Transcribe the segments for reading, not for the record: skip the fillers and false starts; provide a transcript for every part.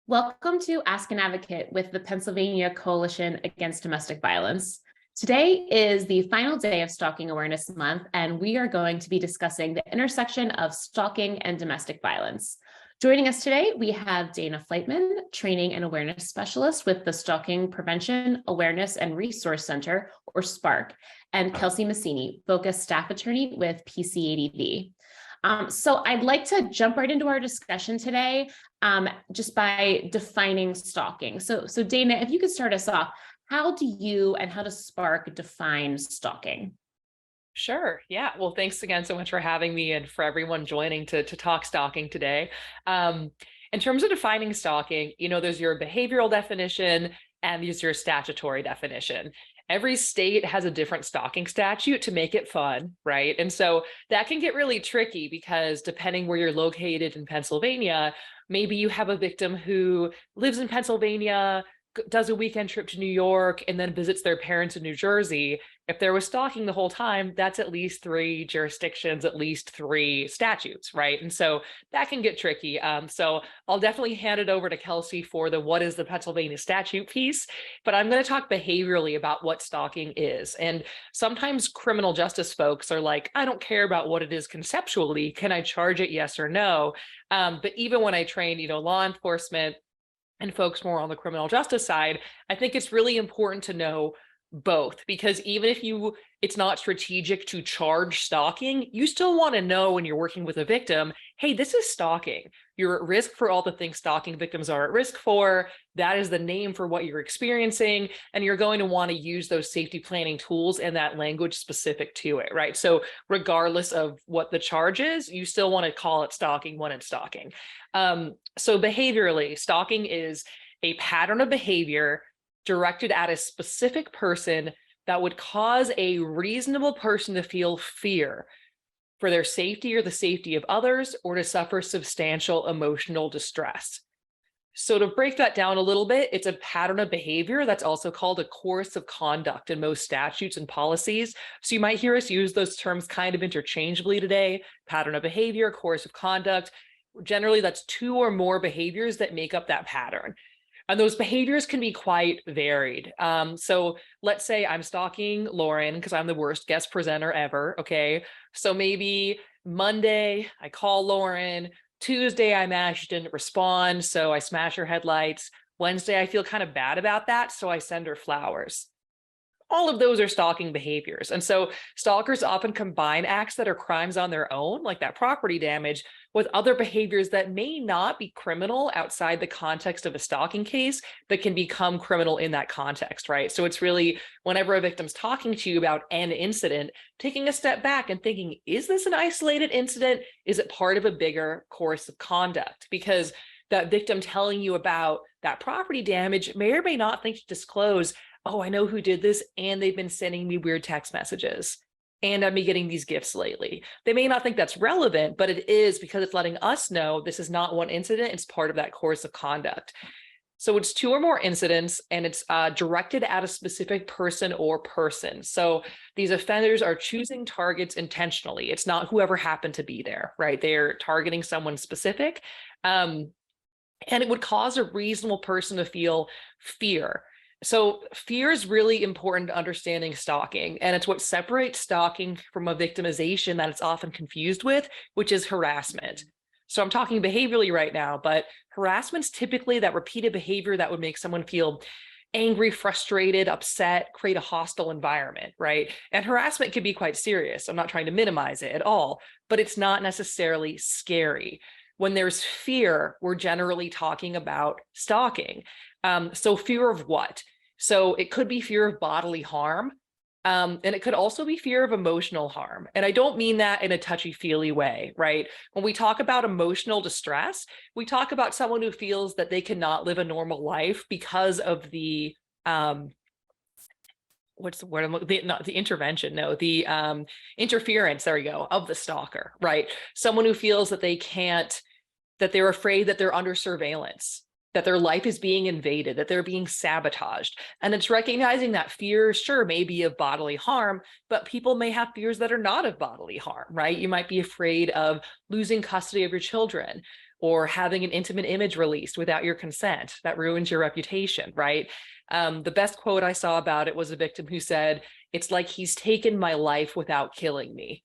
Welcome to Ask an Advocate with the Pennsylvania Coalition Against Domestic Violence. Today is the final day of Stalking Awareness Month, and we are going to be discussing the intersection of stalking and domestic violence. Joining us today, we have Dana Fleitman, Training and Awareness Specialist with the Stalking Prevention, Awareness, and Resource Center, or SPARC, and Kelsie Massini, VOCA Staff Attorney with PCADV. So I'd like to jump right into our discussion today, just by defining stalking. So Dana, if you could start us off, how do you and how does SPARC define stalking? Sure. Yeah. Well, thanks again so much for having me and for everyone joining to talk stalking today. In terms of defining stalking, there's your behavioral definition and there's your statutory definition. Every state has a different stalking statute to make it fun, right? And so that can get really tricky because depending where you're located in Pennsylvania, maybe you have a victim who lives in Pennsylvania, does a weekend trip to New York, and then visits their parents in New Jersey. If there was stalking the whole time, that's at least 3 jurisdictions, at least 3 statutes, right? And so that can get tricky. So I'll definitely hand it over to Kelsie for the what is the Pennsylvania statute piece, but I'm going to talk behaviorally about what stalking is. And sometimes criminal justice folks are like, I don't care about what it is conceptually. Can I charge it? Yes or no? But even when I train, law enforcement and folks more on the criminal justice side, I think it's really important to know both, because even if it's not strategic to charge stalking, you still want to know when you're working with a victim, hey, this is stalking. You're at risk for all the things stalking victims are at risk for. That is the name for what you're experiencing. And you're going to want to use those safety planning tools and that language specific to it, right? So regardless of what the charge is, you still want to call it stalking when it's stalking. So behaviorally, stalking is a pattern of behavior directed at a specific person that would cause a reasonable person to feel fear for their safety or the safety of others, or to suffer substantial emotional distress. So to break that down a little bit, it's a pattern of behavior that's also called a course of conduct in most statutes and policies. So you might hear us use those terms kind of interchangeably today: pattern of behavior, course of conduct. Generally, that's 2 or more behaviors that make up that pattern. And those behaviors can be quite varied. So let's say I'm stalking Lauren because I'm the worst guest presenter ever, okay? So maybe Monday, I call Lauren. Tuesday, I'm mad she didn't respond, so I smash her headlights. Wednesday, I feel kind of bad about that, so I send her flowers. All of those are stalking behaviors. And so stalkers often combine acts that are crimes on their own, like that property damage, with other behaviors that may not be criminal outside the context of a stalking case, but can become criminal in that context, right? So it's really, whenever a victim's talking to you about an incident, taking a step back and thinking, is this an isolated incident? Is it part of a bigger course of conduct? Because that victim telling you about that property damage may or may not think to disclose, oh, I know who did this, and they've been sending me weird text messages, and I've been getting these gifts lately. They may not think that's relevant, but it is, because it's letting us know this is not one incident, it's part of that course of conduct. So it's 2 or more incidents, and it's directed at a specific person or persons. So these offenders are choosing targets intentionally. It's not whoever happened to be there, right? They're targeting someone specific. And it would cause a reasonable person to feel fear. So fear is really important to understanding stalking, and it's what separates stalking from a victimization that it's often confused with, which is harassment. So I'm talking behaviorally right now, but harassment's typically that repeated behavior that would make someone feel angry, frustrated, upset, create a hostile environment, right? And harassment can be quite serious. I'm not trying to minimize it at all, but it's not necessarily scary. When there's fear, we're generally talking about stalking. So fear of what? So it could be fear of bodily harm, and it could also be fear of emotional harm. And I don't mean that in a touchy-feely way, right? When we talk about emotional distress, we talk about someone who feels that they cannot live a normal life because of the what's the word? Not the intervention, no, the interference, there we go, of the stalker, right? Someone who feels that they can't, that they're afraid that they're under surveillance, that their life is being invaded, that they're being sabotaged. And it's recognizing that fear, sure, may be of bodily harm, but people may have fears that are not of bodily harm, right? You might be afraid of losing custody of your children, or having an intimate image released without your consent. That ruins your reputation, right? The best quote I saw about it was a victim who said, "It's like he's taken my life without killing me."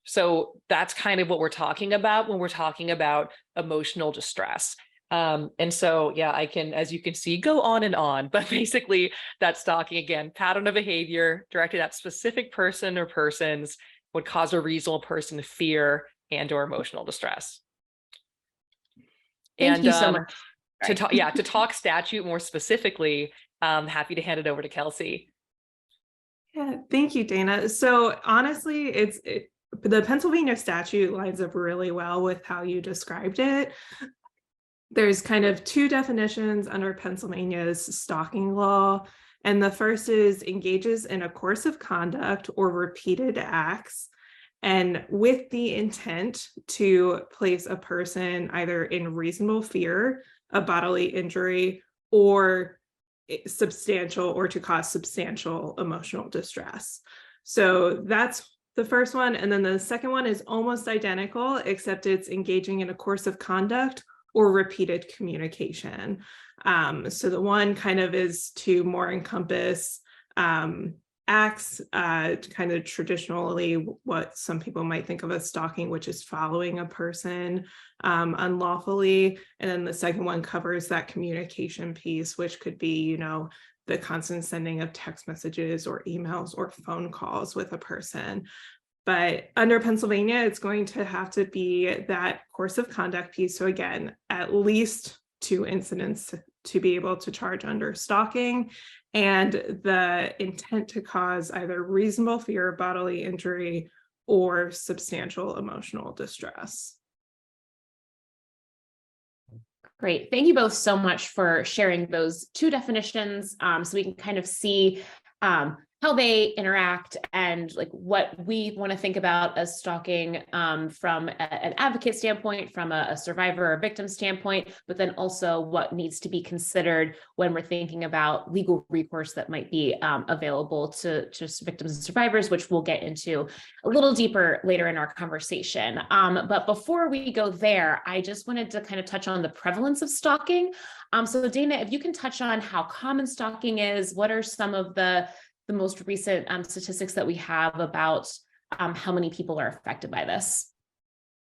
So that's kind of what we're talking about when we're talking about emotional distress. And so, yeah, I can, as you can see, go on and on, but basically that stalking, again, pattern of behavior directed at specific person or persons would cause a reasonable person fear and or emotional distress. Thank you so much. To talk statute more specifically, happy to hand it over to Kelsie. Yeah, thank you, Dana. So honestly, the Pennsylvania statute lines up really well with how you described it. There's kind of two definitions under Pennsylvania's stalking law. And the first is engages in a course of conduct or repeated acts, and with the intent to place a person either in reasonable fear of bodily injury or substantial or to cause substantial emotional distress. So that's the first one. And then the second one is almost identical, except it's engaging in a course of conduct or repeated communication. So the one kind of is to more encompass acts, kind of traditionally what some people might think of as stalking, which is following a person unlawfully. And then the second one covers that communication piece, which could be, the constant sending of text messages or emails or phone calls with a person. But under Pennsylvania, it's going to have to be that course of conduct piece. So again, at least 2 incidents to be able to charge under stalking, and the intent to cause either reasonable fear of bodily injury or substantial emotional distress. Great. Thank you both so much for sharing those 2 definitions, so we can kind of see how they interact and like what we want to think about as stalking from an advocate standpoint, from a survivor or victim standpoint, but then also what needs to be considered when we're thinking about legal recourse that might be available to just victims and survivors, which we'll get into a little deeper later in our conversation. But before we go there, I just wanted to kind of touch on the prevalence of stalking. So Dana, if you can touch on how common stalking is, what are some of the most recent statistics that we have about how many people are affected by this?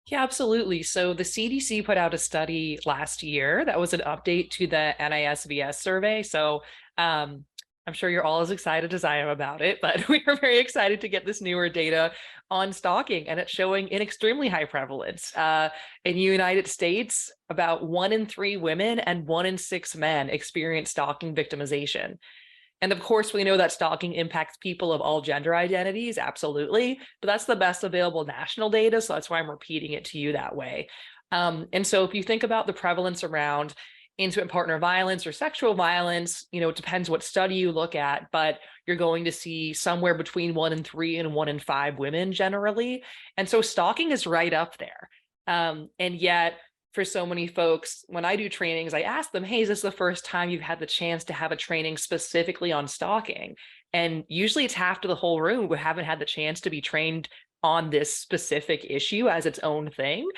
Yeah, absolutely. So the CDC put out a study last year that was an update to the NISVS survey. So I'm sure you're all as excited as I am about it, but we are very excited to get this newer data on stalking, and it's showing an extremely high prevalence. In the United States, about 1 in 3 women and 1 in 6 men experience stalking victimization. And of course, we know that stalking impacts people of all gender identities, absolutely, but that's the best available national data, so that's why I'm repeating it to you that way. And so if you think about the prevalence around intimate partner violence or sexual violence, it depends what study you look at, but you're going to see somewhere between 1 in 3 and 1 in 5 women generally. And so stalking is right up there. And yet, for so many folks, when I do trainings, I ask them, hey, is this the first time you've had the chance to have a training specifically on stalking? And usually it's half to the whole room who haven't had the chance to be trained on this specific issue as its own thing.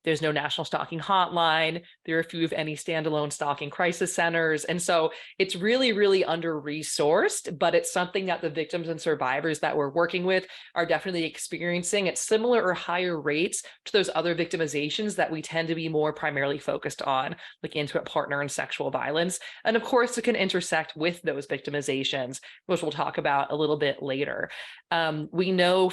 There's no national stalking hotline. There are few, if any, standalone stalking crisis centers. And so it's really, really under-resourced, but it's something that the victims and survivors that we're working with are definitely experiencing at similar or higher rates to those other victimizations that we tend to be more primarily focused on, like intimate partner and sexual violence. And of course, it can intersect with those victimizations, which we'll talk about a little bit later. We know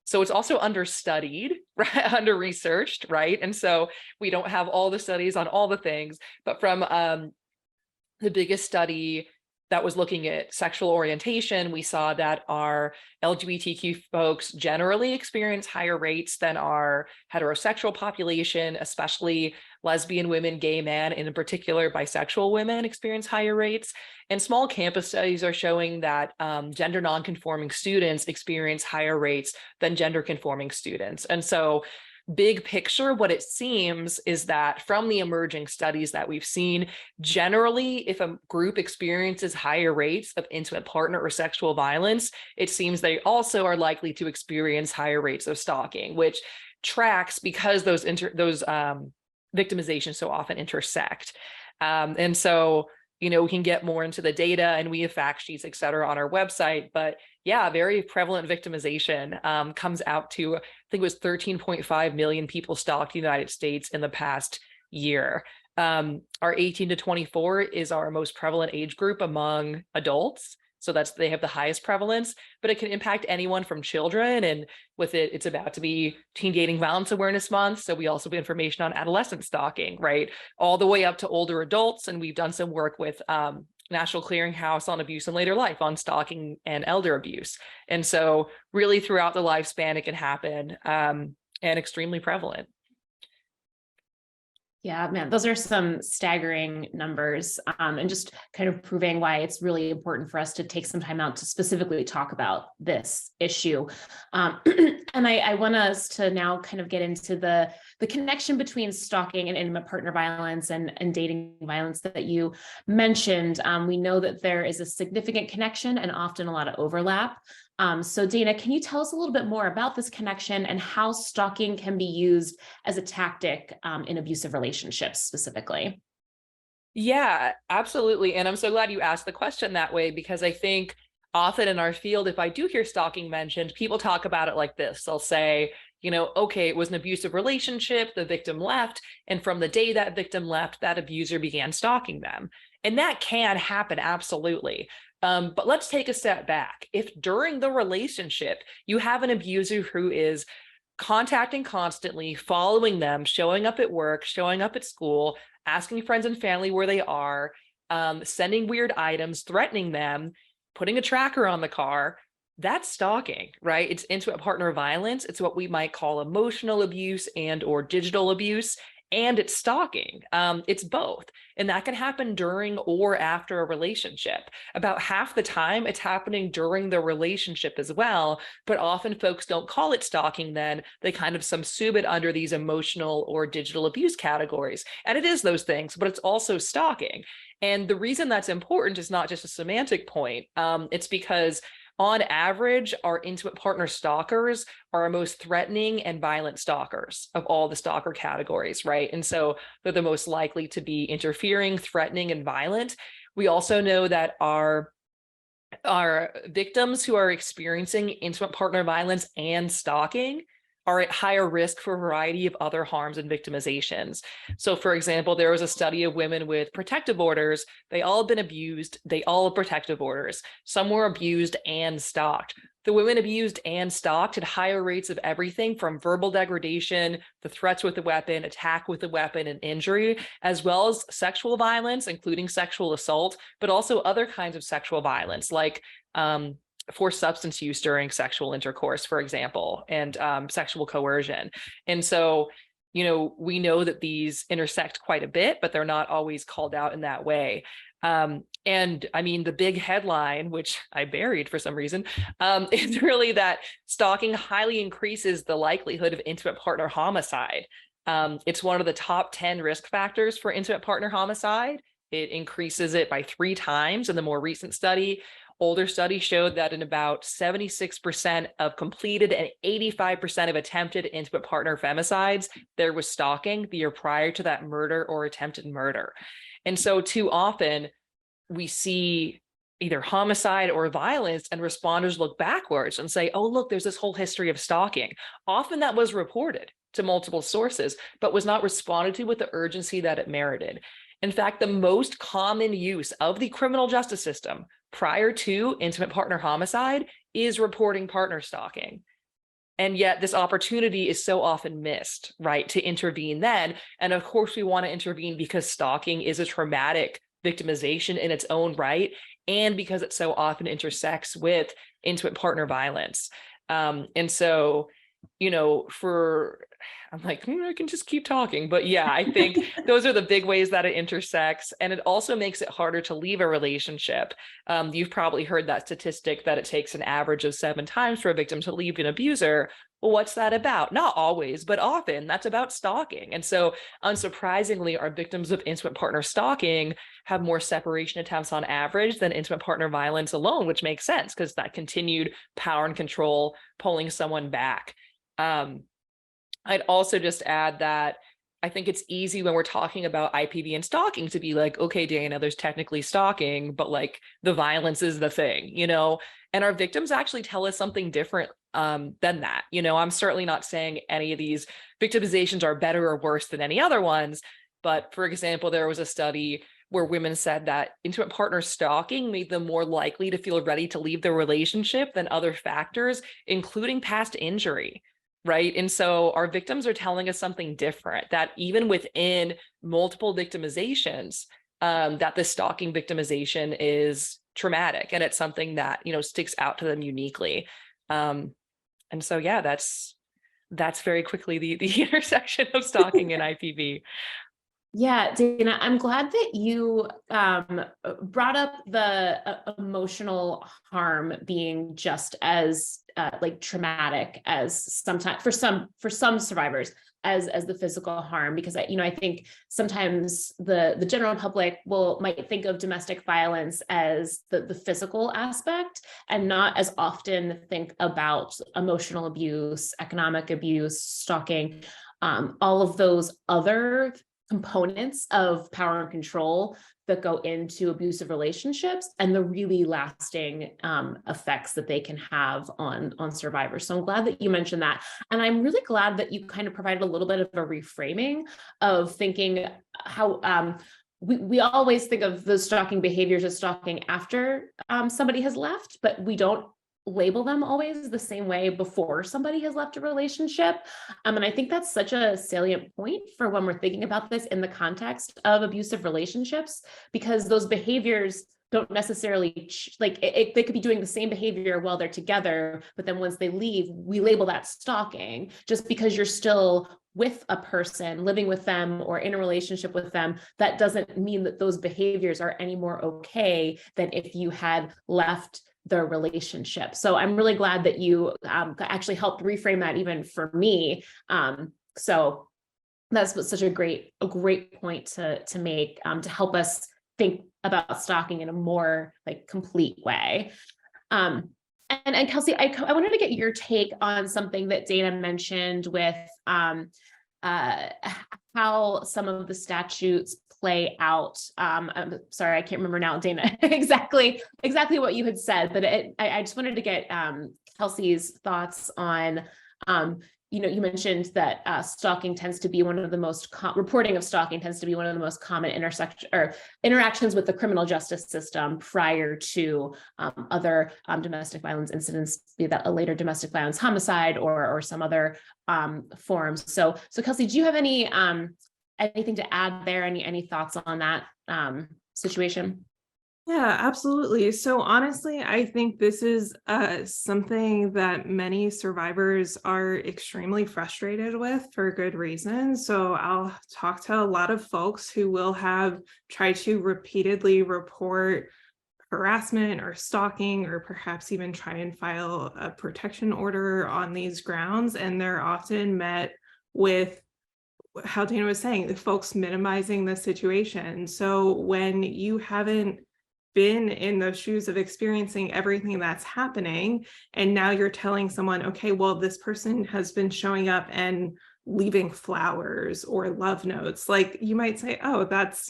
so it's also understudied, right? Under-researched, right? And so we don't have all the studies on all the things, but from the biggest study that was looking at sexual orientation, we saw that our LGBTQ folks generally experience higher rates than our heterosexual population, especially lesbian women, gay men, and in particular, bisexual women experience higher rates. And small campus studies are showing that gender nonconforming students experience higher rates than gender conforming students. And so big picture, what it seems is that from the emerging studies that we've seen, generally, if a group experiences higher rates of intimate partner or sexual violence, it seems they also are likely to experience higher rates of stalking, which tracks because those victimizations so often intersect. And so, we can get more into the data, and we have fact sheets, et cetera, on our website. But yeah, very prevalent victimization comes out to, I think it was 13.5 million people stalked the United States in the past year. Our 18 to 24 is our most prevalent age group among adults. So they have the highest prevalence, but it can impact anyone from children. And with it, it's about to be Teen Dating Violence Awareness Month. So we also have information on adolescent stalking, right? All the way up to older adults. And we've done some work with National Clearinghouse on abuse in later life, on stalking and elder abuse. And so really throughout the lifespan, it can happen and extremely prevalent. Yeah, man, those are some staggering numbers, and just kind of proving why it's really important for us to take some time out to specifically talk about this issue. And I want us to now kind of get into the connection between stalking and intimate partner violence and dating violence that you mentioned. We know that there is a significant connection and often a lot of overlap. So Dana, can you tell us a little bit more about this connection and how stalking can be used as a tactic in abusive relationships specifically? Yeah, absolutely. And I'm so glad you asked the question that way, because I think often in our field, if I do hear stalking mentioned, people talk about it like this. They'll say, okay, it was an abusive relationship, the victim left, and from the day that victim left, that abuser began stalking them. And that can happen, absolutely. But let's take a step back. If during the relationship, you have an abuser who is contacting constantly, following them, showing up at work, showing up at school, asking friends and family where they are, sending weird items, threatening them, putting a tracker on the car, that's stalking, right? It's intimate partner violence. It's what we might call emotional abuse and or digital abuse. And it's stalking. It's both. And that can happen during or after a relationship. About half the time it's happening during the relationship as well, but often folks don't call it stalking then. They kind of subsume it under these emotional or digital abuse categories. And it is those things, but it's also stalking. And the reason that's important is not just a semantic point. It's because on average, our intimate partner stalkers are our most threatening and violent stalkers of all the stalker categories, right? And so they're the most likely to be interfering, threatening, and violent. We also know that our victims who are experiencing intimate partner violence and stalking are at higher risk for a variety of other harms and victimizations. So for example, there was a study of women with protective orders. They all have been abused. They all have protective orders. Some were abused and stalked. The women abused and stalked had higher rates of everything from verbal degradation, the threats with a weapon, attack with a weapon, and injury, as well as sexual violence, including sexual assault, but also other kinds of sexual violence like forced substance use during sexual intercourse, for example, and sexual coercion. And so, we know that these intersect quite a bit, but they're not always called out in that way. And I mean, the big headline, which I buried for some reason, is really that stalking highly increases the likelihood of intimate partner homicide. It's one of the top 10 risk factors for intimate partner homicide. It increases it by 3 times in the more recent study. Older studies showed that in about 76% of completed and 85% of attempted intimate partner femicides, there was stalking the year prior to that murder or attempted murder. And so too often we see either homicide or violence and responders look backwards and say, oh, look, there's this whole history of stalking. Often that was reported to multiple sources, but was not responded to with the urgency that it merited. In fact, the most common use of the criminal justice system prior to intimate partner homicide is reporting partner stalking. And yet this opportunity is so often missed, right, to intervene then. And of course, we want to intervene because stalking is a traumatic victimization in its own right, and because it so often intersects with intimate partner violence. And so, I'm like, I can just keep talking. But yeah, I think those are the big ways that it intersects. And it also makes it harder to leave a relationship. You've probably heard that statistic that it takes an average of 7 times for a victim to leave an abuser. Well, what's that about? Not always, but often that's about stalking. And so unsurprisingly, our victims of intimate partner stalking have more separation attempts on average than intimate partner violence alone, which makes sense because that continued power and control pulling someone back. I'd also just add that I think it's easy when we're talking about IPV and stalking to be like, okay, Dana, there's technically stalking, but like the violence is the thing, and our victims actually tell us something different than that. I'm certainly not saying any of these victimizations are better or worse than any other ones. But for example, there was a study where women said that intimate partner stalking made them more likely to feel ready to leave the relationship than other factors, including past injury. Right. And so our victims are telling us something different, that even within multiple victimizations, that the stalking victimization is traumatic, and it's something that, sticks out to them uniquely. And so, yeah, that's very quickly the intersection of stalking and IPV. Yeah, Dana, I'm glad that you brought up the emotional harm being just as like traumatic as sometimes for some survivors as the physical harm, because I think sometimes the general public might think of domestic violence as the physical aspect and not as often think about emotional abuse, economic abuse, stalking, all of those other components of power and control that go into abusive relationships and the really lasting effects that they can have on survivors. So I'm glad that you mentioned that. And I'm really glad that you kind of provided a little bit of a reframing of thinking how we always think of the stalking behaviors as stalking after somebody has left, but we don't label them always the same way before somebody has left a relationship. And I think that's such a salient point for when we're thinking about this in the context of abusive relationships, because those behaviors don't necessarily they could be doing the same behavior while they're together, but then once they leave, we label that stalking. Just because you're still with a person, living with them or in a relationship with them, that doesn't mean that those behaviors are any more okay than if you had left the relationship. So I'm really glad that you actually helped reframe that even for me. So that's such a great point to make to help us think about stalking in a more like complete way. And Kelsie, I wanted to get your take on something that Dana mentioned with how some of the statutes play out. I'm sorry, I can't remember now, Dana, exactly what you had said, but I just wanted to get Kelsie's thoughts on, you mentioned that stalking tends to be one of the most reporting of stalking tends to be one of the most common interactions with the criminal justice system prior to other domestic violence incidents, be that a later domestic violence homicide or some other forms. So Kelsie, do you have anything to add there? Any thoughts on that situation? Yeah, absolutely. So honestly, I think this is something that many survivors are extremely frustrated with for good reason. So I'll talk to a lot of folks who will have tried to repeatedly report harassment or stalking, or perhaps even try and file a protection order on these grounds. And they're often met with, how Dana was saying, the folks minimizing the situation. So when you haven't been in those shoes of experiencing everything that's happening, and now you're telling someone, okay, well, this person has been showing up and leaving flowers or love notes, like you might say, oh, that's,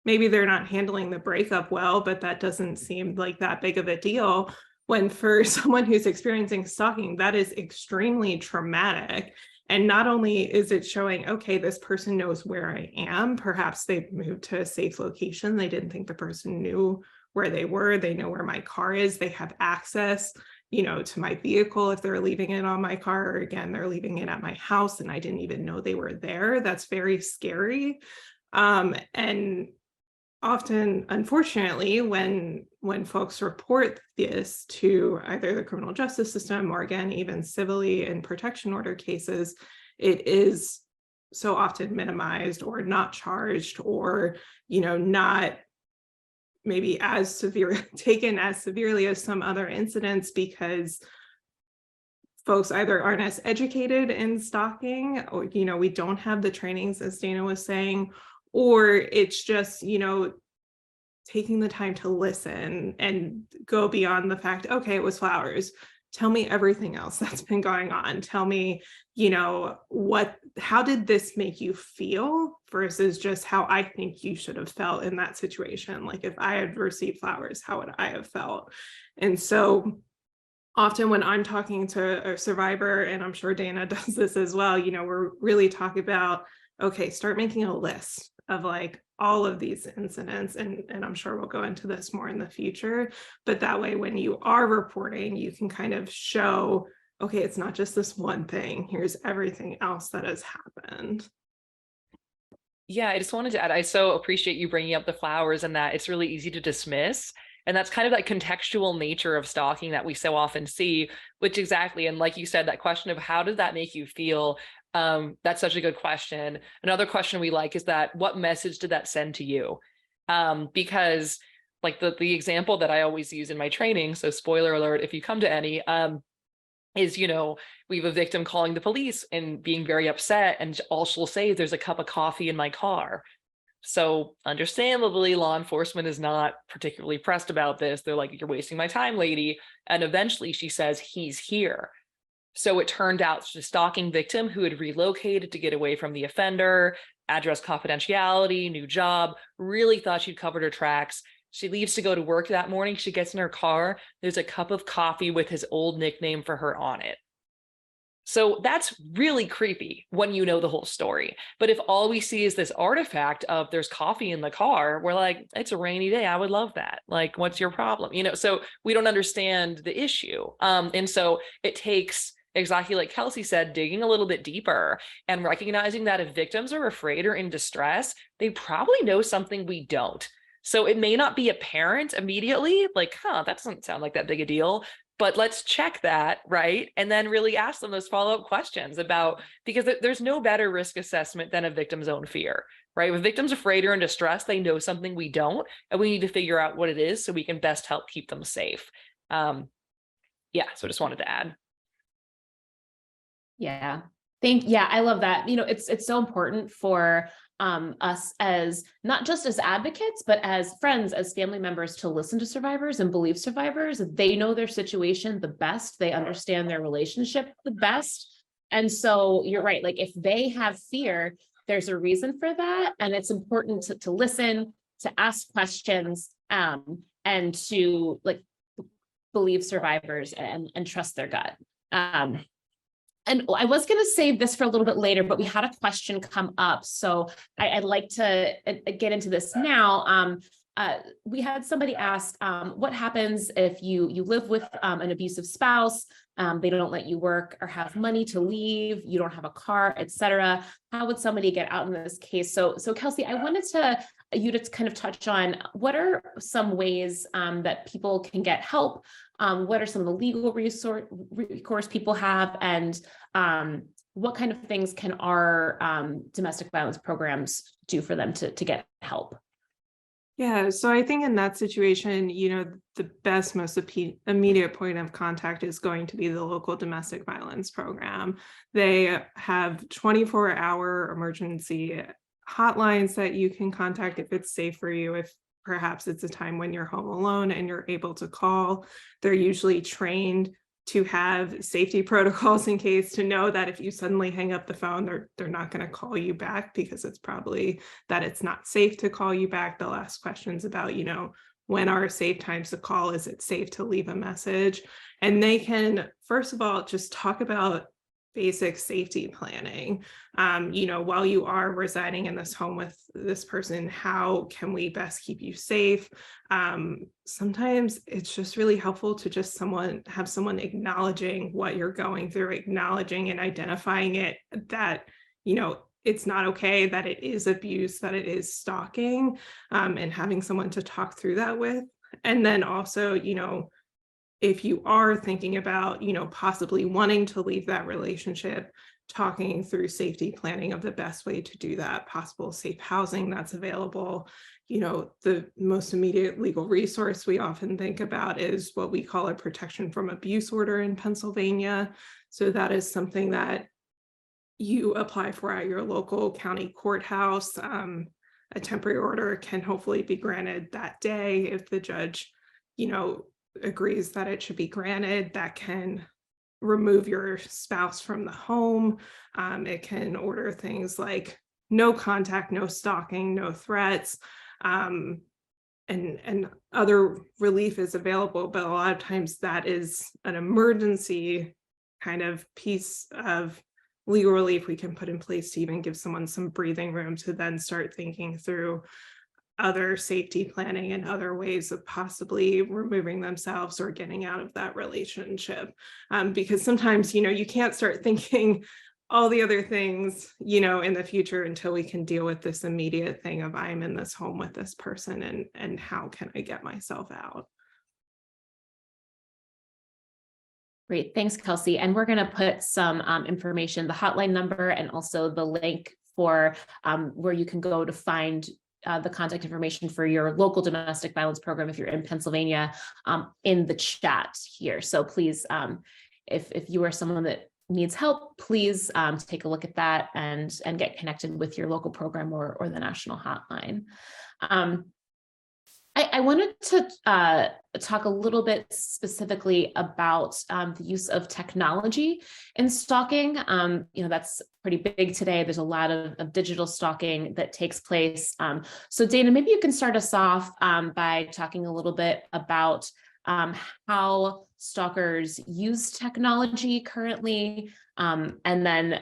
maybe they're not handling the breakup well, but that doesn't seem like that big of a deal. When for someone who's experiencing stalking, that is extremely traumatic. And not only is it showing, okay, this person knows where I am, perhaps they've moved to a safe location. They didn't think the person knew where they were. They know where my car is. They have access, to my vehicle if they're leaving it on my car, or again, they're leaving it at my house and I didn't even know they were there. That's very scary. And often, unfortunately, when folks report this to either the criminal justice system or, again, even civilly in protection order cases, it is so often minimized or not charged, or not maybe as taken as severely as some other incidents, because folks either aren't as educated in stalking, or we don't have the trainings, as Dana was saying, or it's just, taking the time to listen and go beyond the fact, okay, it was flowers. tell me everything else that's been going on. Tell me, how did this make you feel versus just how I think you should have felt in that situation? Like if I had received flowers, how would I have felt? And so often when I'm talking to a survivor, and I'm sure Dana does this as well, we're really talking about, okay, start making a list of like all of these incidents. And I'm sure we'll go into this more in the future, but that way, when you are reporting, you can kind of show, okay, it's not just this one thing, here's everything else that has happened. Yeah, I just wanted to add, I so appreciate you bringing up the flowers and that it's really easy to dismiss. And that's kind of that contextual nature of stalking that we so often see, which exactly, and like you said, that question of how did that make you feel? That's such a good question. Another question we like is that what message did that send to you? Because like the example that I always use in my training, so spoiler alert, if you come to any, is, we have a victim calling the police and being very upset, and all she'll say is there's a cup of coffee in my car. So understandably, law enforcement is not particularly pressed about this. They're like, you're wasting my time, lady. And eventually she says, he's here. So it turned out the stalking victim who had relocated to get away from the offender, address confidentiality, new job, really thought she'd covered her tracks. She leaves to go to work that morning. She gets in her car. There's a cup of coffee with his old nickname for her on it. So that's really creepy when you know the whole story. But if all we see is this artifact of there's coffee in the car, we're like, it's a rainy day. I would love that. Like, what's your problem? So we don't understand the issue. And so it takes, exactly like Kelsie said, digging a little bit deeper and recognizing that if victims are afraid or in distress, they probably know something we don't. So it may not be apparent immediately, like, that doesn't sound like that big a deal. But let's check that, right? And then really ask them those follow-up questions because there's no better risk assessment than a victim's own fear, right? If a victim's afraid or in distress, they know something we don't, and we need to figure out what it is so we can best help keep them safe. So just wanted to add. Yeah. I love that. It's so important for us as not just as advocates, but as friends, as family members, to listen to survivors and believe survivors. They know their situation the best. They understand their relationship the best. And so you're right. Like if they have fear, there's a reason for that. And it's important to listen, to ask questions, and to like believe survivors and trust their gut. And I was going to save this for a little bit later, but we had a question come up. So I'd like to get into this now. We had somebody ask, what happens if you live with an abusive spouse, they don't let you work or have money to leave, you don't have a car, etc. How would somebody get out in this case? So Kelsie, I wanted you to kind of touch on what are some ways that people can get help. What are some of the legal recourse people have, and what kind of things can our domestic violence programs do for them to get help? Yeah, so I think in that situation, the best, most immediate point of contact is going to be the local domestic violence program. They have 24-hour emergency hotlines that you can contact if it's safe for you, if perhaps it's a time when you're home alone and you're able to call. They're usually trained to have safety protocols in case, to know that if you suddenly hang up the phone, they're not going to call you back because it's probably that it's not safe to call you back. They'll ask questions about, when are safe times to call? Is it safe to leave a message? And they can, first of all, just talk about basic safety planning. While you are residing in this home with this person, how can we best keep you safe? Sometimes it's just really helpful to just have someone acknowledging what you're going through, acknowledging and identifying it, that, it's not okay, that it is abuse, that it is stalking, and having someone to talk through that with. And then also, if you are thinking about, possibly wanting to leave that relationship, talking through safety planning of the best way to do that, possible safe housing that's available. The most immediate legal resource we often think about is what we call a protection from abuse order in Pennsylvania. So that is something that you apply for at your local county courthouse. A temporary order can hopefully be granted that day if the judge, agrees that it should be granted, that can remove your spouse from the home. It can order things like no contact, no stalking, no threats, and other relief is available. But a lot of times that is an emergency kind of piece of legal relief we can put in place to even give someone some breathing room to then start thinking through other safety planning and other ways of possibly removing themselves or getting out of that relationship. Because sometimes, you can't start thinking all the other things, in the future until we can deal with this immediate thing of I'm in this home with this person and how can I get myself out? Great, thanks, Kelsie. And we're going to put some information, the hotline number, and also the link for where you can go to find the contact information for your local domestic violence program if you're in Pennsylvania in the chat here. So please, if you are someone that needs help, please take a look at that and get connected with your local program or the national hotline. I wanted to talk a little bit specifically about the use of technology in stalking. That's pretty big today. There's a lot of digital stalking that takes place. So Dana, maybe you can start us off by talking a little bit about how stalkers use technology currently, and then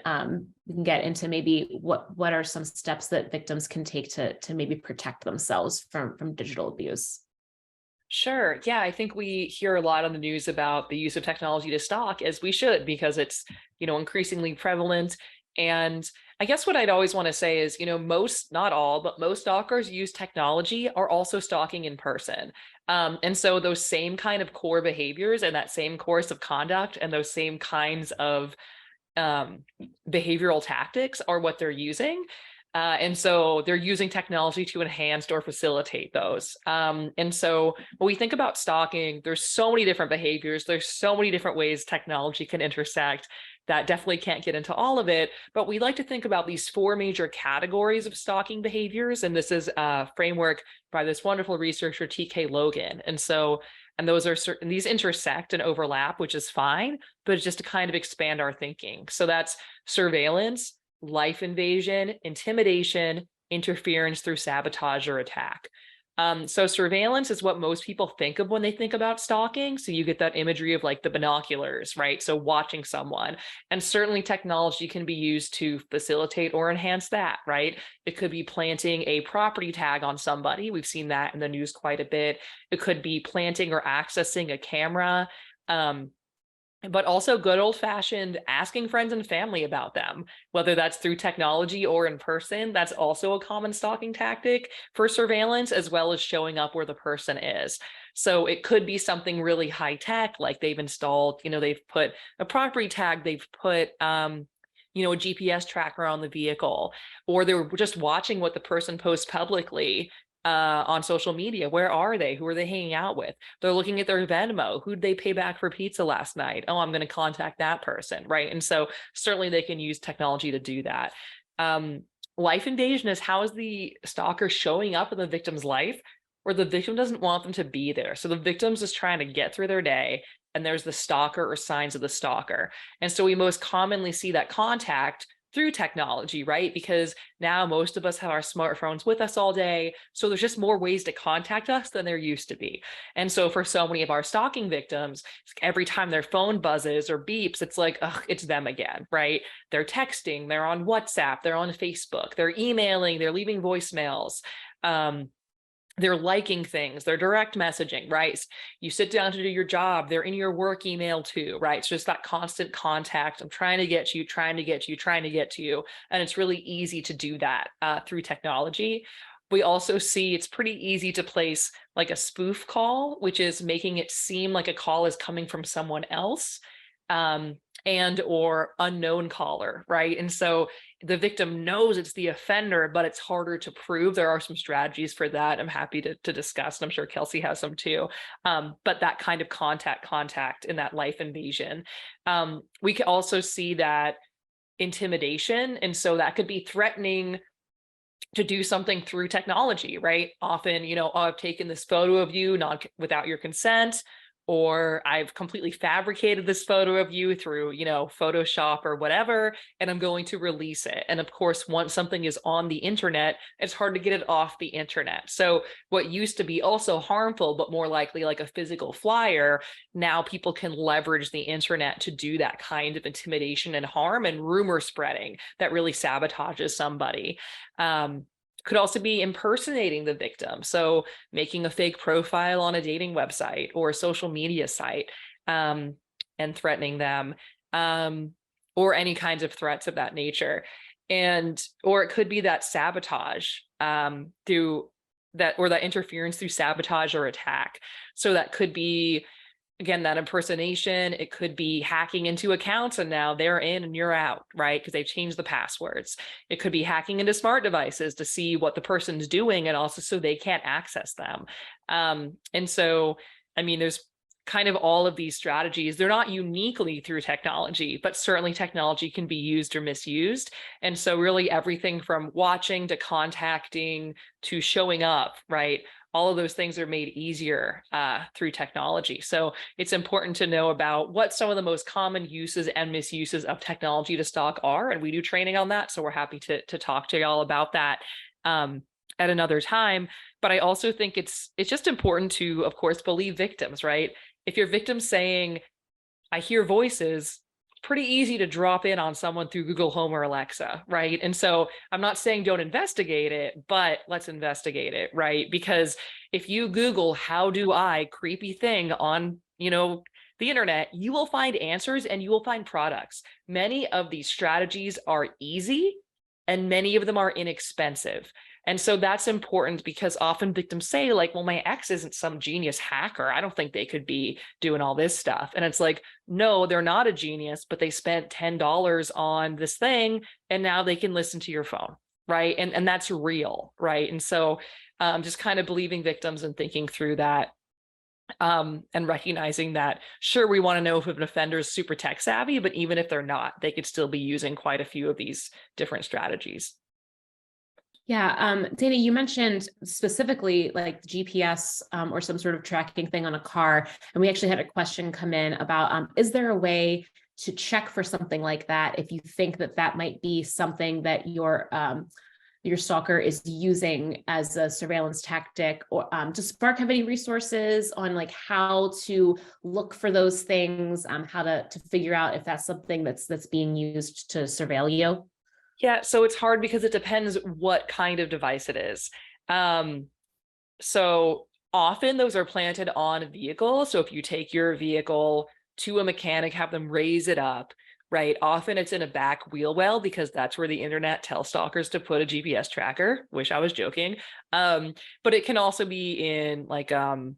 we can get into maybe what are some steps that victims can take to maybe protect themselves from digital abuse. Sure. Yeah, I think we hear a lot on the news about the use of technology to stalk, as we should, because it's, increasingly prevalent. And I guess what I'd always want to say is, most, not all, but most stalkers use technology are also stalking in person. And so those same kind of core behaviors and that same course of conduct and those same kinds of behavioral tactics are what they're using. And so they're using technology to enhance or facilitate those. And so when we think about stalking, there's so many different behaviors. There's so many different ways technology can intersect that definitely can't get into all of it. But we like to think about these 4 major categories of stalking behaviors. And this is a framework by this wonderful researcher, T.K. Logan. And those are certain, these intersect and overlap, which is fine, but it's just to kind of expand our thinking. So that's surveillance, life invasion, intimidation, interference through sabotage or attack. So surveillance is what most people think of when they think about stalking. So you get that imagery of like the binoculars, right? So watching someone, and certainly technology can be used to facilitate or enhance that, right? It could be planting a property tag on somebody. We've seen that in the news quite a bit. It could be planting or accessing a camera. But also good old-fashioned asking friends and family about them, whether that's through technology or in person. That's also a common stalking tactic for surveillance, as well as showing up where the person is. So it could be something really high tech, like they've installed, they've put a property tag, they've put a GPS tracker on the vehicle, or they're just watching what the person posts publicly on social media. Where are they? Who are they hanging out with? They're looking at their Venmo. Who'd they pay back for pizza last night? Oh, I'm going to contact that person, right? And so certainly they can use technology to do that. Life invasion is how is the stalker showing up in the victim's life where the victim doesn't want them to be there. So the victim's just trying to get through their day, and there's the stalker or signs of the stalker. And so we most commonly see that contact through technology, right? Because now most of us have our smartphones with us all day. So there's just more ways to contact us than there used to be. And so for so many of our stalking victims, every time their phone buzzes or beeps, it's like, ugh, it's them again, right? They're texting, they're on WhatsApp, they're on Facebook, they're emailing, they're leaving voicemails. They're liking things, they're direct messaging, right? You sit down to do your job, they're in your work email too, right? It's just that constant contact. I'm trying to get you, trying to get you, trying to get to you. And it's really easy to do that through technology. We also see it's pretty easy to place like a spoof call, which is making it seem like a call is coming from someone else. And or unknown caller, right? And so the victim knows it's the offender, but it's harder to prove. There are some strategies for that. I'm happy to discuss, and I'm sure Kelsie has some too. But that kind of contact in that life invasion. We can also see that intimidation. And so that could be threatening to do something through technology, right? Often, oh, I've taken this photo of you not without your consent, or I've completely fabricated this photo of you through, Photoshop or whatever, and I'm going to release it. And of course, once something is on the internet, it's hard to get it off the internet. So what used to be also harmful, but more likely like a physical flyer, now people can leverage the internet to do that kind of intimidation and harm and rumor spreading that really sabotages somebody. Could also be impersonating the victim. So making a fake profile on a dating website or a social media site, and threatening them, or any kinds of threats of that nature. Or it could be that sabotage, through that, or that interference through sabotage or attack. So that could be, again, that impersonation. It could be hacking into accounts and now they're in and you're out, right? Because they've changed the passwords. It could be hacking into smart devices to see what the person's doing and also so they can't access them. And so, there's kind of all of these strategies. They're not uniquely through technology, but certainly technology can be used or misused. And so really everything from watching to contacting to showing up, right? All of those things are made easier through technology. So it's important to know about what some of the most common uses and misuses of technology to stalk are. And we do training on that. So we're happy to talk to y'all about that at another time. But I also think it's just important to, of course, believe victims, right? If your victim's saying, I hear voices, pretty easy to drop in on someone through Google Home or Alexa, right? And so I'm not saying don't investigate it, but let's investigate it, right? Because if you Google, how do I creepy thing on, the internet, you will find answers and you will find products. Many of these strategies are easy and many of them are inexpensive. And so that's important because often victims say like, well, my ex isn't some genius hacker. I don't think they could be doing all this stuff. And it's like, no, they're not a genius, but they spent $10 on this thing and now they can listen to your phone, right? And that's real, right? And so just kind of believing victims and thinking through that, and recognizing that, sure, we want to know if an offender is super tech savvy, but even if they're not, they could still be using quite a few of these different strategies. Yeah, Dana, you mentioned specifically like GPS or some sort of tracking thing on a car. And we actually had a question come in about, is there a way to check for something like that if you think that that might be something that your stalker is using as a surveillance tactic? Or does SPARC have any resources on like how to look for those things, how to figure out if that's something that's being used to surveil you? Yeah, so it's hard because it depends what kind of device it is. So often those are planted on a vehicle. So if you take your vehicle to a mechanic, have them raise it up, right? Often it's in a back wheel well because that's where the internet tells stalkers to put a GPS tracker. Wish I was joking. But it can also be in like, on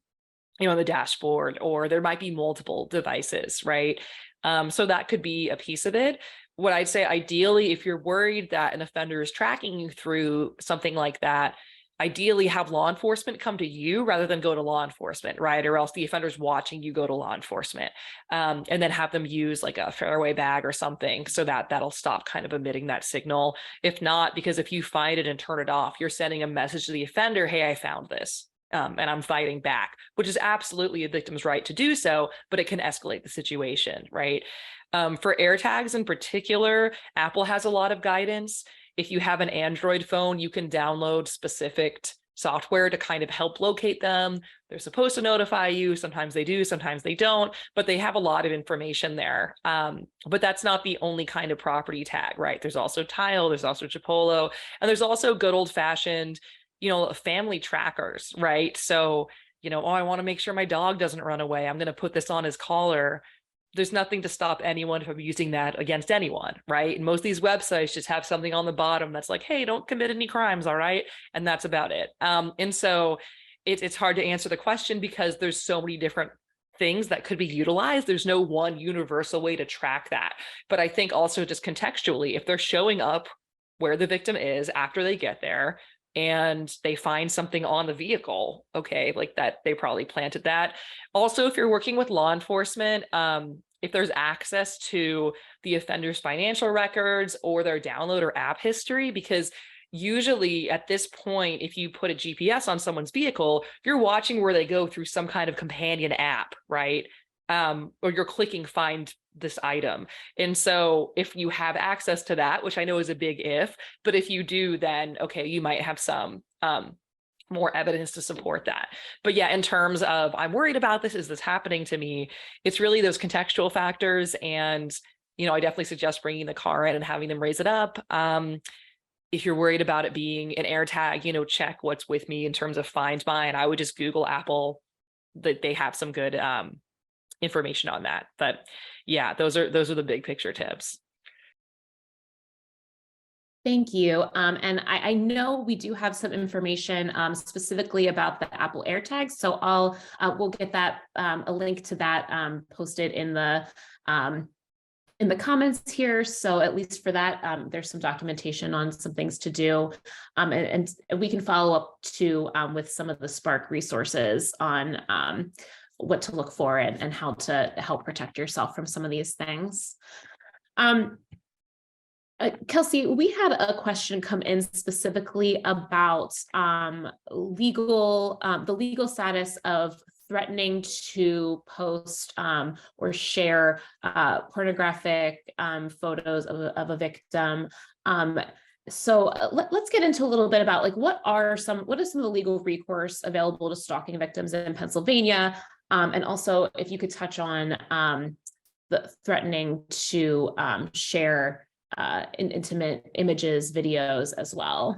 the dashboard, or there might be multiple devices, right? So that could be a piece of it. What I'd say, ideally, if you're worried that an offender is tracking you through something like that, ideally have law enforcement come to you rather than go to law enforcement, right? Or else the offender's watching you go to law enforcement, and then have them use like a fairway bag or something so that that'll stop kind of emitting that signal. If not, because if you find it and turn it off, you're sending a message to the offender, hey, I found this. And I'm fighting back, which is absolutely a victim's right to do so, but it can escalate the situation, right? For AirTags in particular, Apple has a lot of guidance. If you have an Android phone, you can download specific software to kind of help locate them. They're supposed to notify you. Sometimes they do, sometimes they don't, but they have a lot of information there. But that's not the only kind of property tag, right? There's also Tile, there's also Chipolo, and there's also good old fashioned, family trackers, right? So, I want to make sure my dog doesn't run away. I'm going to put this on his collar. There's nothing to stop anyone from using that against anyone, right? And most of these websites just have something on the bottom that's like, hey, don't commit any crimes, all right? And that's about it. And so it's hard to answer the question because there's so many different things that could be utilized. There's no one universal way to track that. But I think also just contextually, if they're showing up where the victim is after they get there, and they find something on the vehicle, okay, like that, they probably planted that. Also, if you're working with law enforcement, if there's access to the offender's financial records or their download or app history, because usually at this point, if you put a GPS on someone's vehicle, you're watching where they go through some kind of companion app, right? Or you're clicking find this item. And so if you have access to that, which I know is a big if, but if you do, then okay, you might have some more evidence to support that. But yeah, in terms of I'm worried about this, is this happening to me? It's really those contextual factors. And, you know, I definitely suggest bringing the car in and having them raise it up. If you're worried about it being an AirTag, you know, check what's with me in terms of Find My, and I would just Google Apple, that they have some good information on that. But yeah, those are the big picture tips. Thank you. And I know we do have some information specifically about the Apple AirTags. So we'll get that a link to that posted in the comments here. So at least for that, there's some documentation on some things to do. And we can follow up too with some of the SPARC resources on what to look for and how to help protect yourself from some of these things. Kelsie, we had a question come in specifically about the legal status of threatening to post or share pornographic photos of a victim. So let's get into a little bit about like what are some of the legal recourse available to stalking victims in Pennsylvania, and also if you could touch on the threatening to share intimate images, videos as well.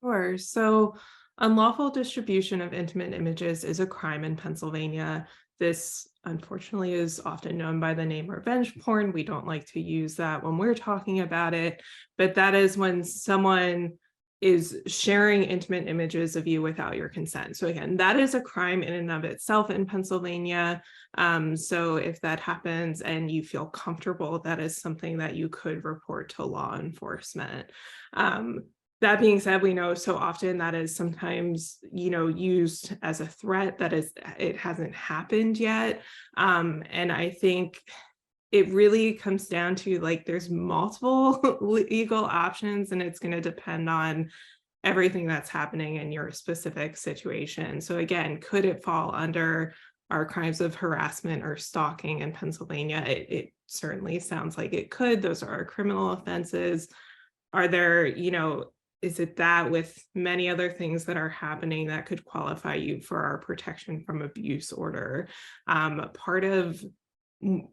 Sure. So unlawful distribution of intimate images is a crime in Pennsylvania. This, unfortunately, is often known by the name revenge porn. We don't like to use that when we're talking about it, but that is when someone is sharing intimate images of you without your consent. So again, that is a crime in and of itself in Pennsylvania. So if that happens and you feel comfortable, that is something that you could report to law enforcement. That being said, we know so often that is sometimes, you know, used as a threat. It hasn't happened yet. And I think it really comes down to like there's multiple legal options, and it's going to depend on everything that's happening in your specific situation. So again, could it fall under our crimes of harassment or stalking in Pennsylvania? It certainly sounds like it could. Those are our criminal offenses. Are there, you know, is it that with many other things that are happening that could qualify you for our protection from abuse order? Part of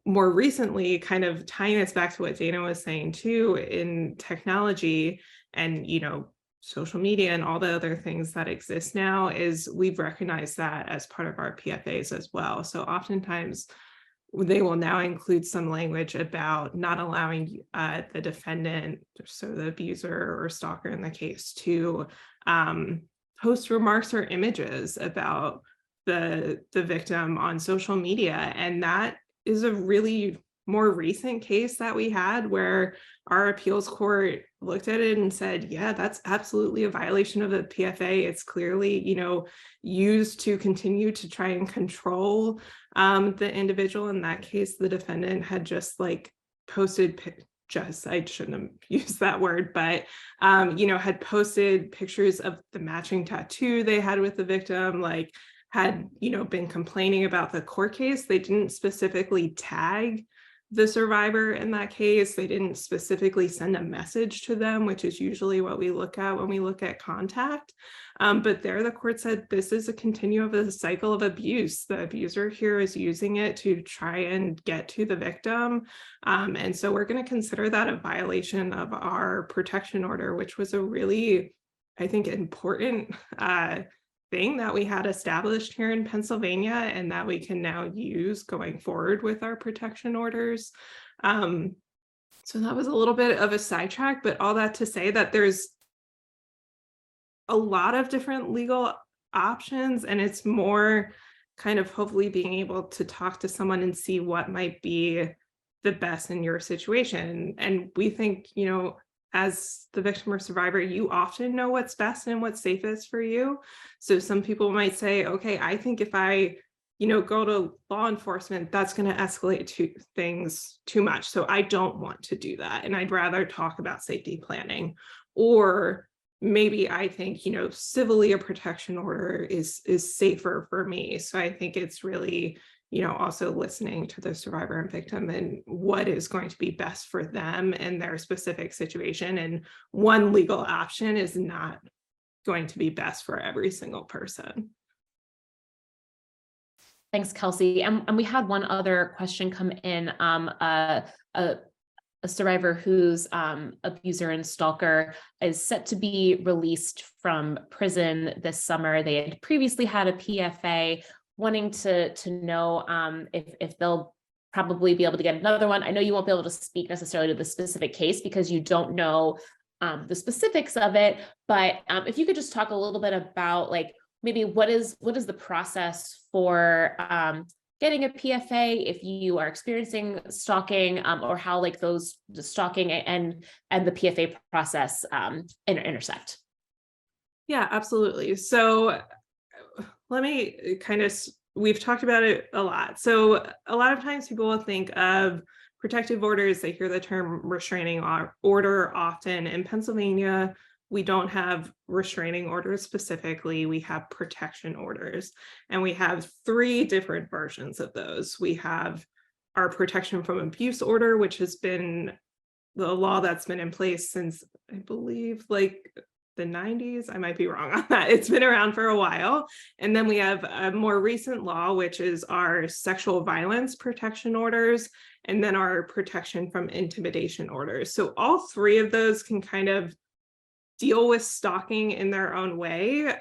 more recently, kind of tying this back to what Dana was saying too, in technology and, you know, social media and all the other things that exist now, is we've recognized that as part of our PFAs as well. So oftentimes they will now include some language about not allowing the defendant, so the abuser or stalker in the case, to post remarks or images about the victim on social media. And that is a really more recent case that we had where our appeals court looked at it and said, yeah, that's absolutely a violation of the PFA. It's clearly, you know, used to continue to try and control the individual. In that case, the defendant had just like posted I shouldn't have used that word, but, you know, had posted pictures of the matching tattoo they had with the victim, like had, you know, been complaining about the court case. They didn't specifically tag the survivor in that case. They didn't specifically send a message to them, which is usually what we look at when we look at contact. But there the court said this is a continuum of a cycle of abuse. The abuser here is using it to try and get to the victim. And so we're going to consider that a violation of our protection order, which was a really, I think, important thing that we had established here in Pennsylvania and that we can now use going forward with our protection orders. So that was a little bit of a sidetrack, but all that to say that there's a lot of different legal options, and it's more kind of hopefully being able to talk to someone and see what might be the best in your situation. And we think, you know, as the victim or survivor, you often know what's best and what's safest for you. So some people might say, okay, I think if I, you know, go to law enforcement, that's going to escalate to things too much. So I don't want to do that. And I'd rather talk about safety planning. Or maybe I think, civilly a protection order is safer for me. So I think it's really, also listening to the survivor and victim and what is going to be best for them and their specific situation. And one legal option is not going to be best for every single person. Thanks, Kelsie. And we had one other question come in. A survivor whose abuser and stalker is set to be released from prison this summer. They had previously had a PFA, wanting to know if they'll probably be able to get another one. I know you won't be able to speak necessarily to the specific case because you don't know the specifics of it, but if you could just talk a little bit about like maybe what is the process for getting a PFA if you are experiencing stalking, or how like the stalking and the PFA process intersect. Yeah, absolutely. So let me we've talked about it a lot. So a lot of times people will think of protective orders, they hear the term restraining order often. In Pennsylvania, we don't have restraining orders specifically, we have protection orders. And we have 3 different versions of those. We have our protection from abuse order, which has been the law that's been in place since, I believe, like the 90s. I might be wrong on that. It's been around for a while. And then we have a more recent law, which is our sexual violence protection orders, and then our protection from intimidation orders. So all 3 of those can kind of deal with stalking in their own way,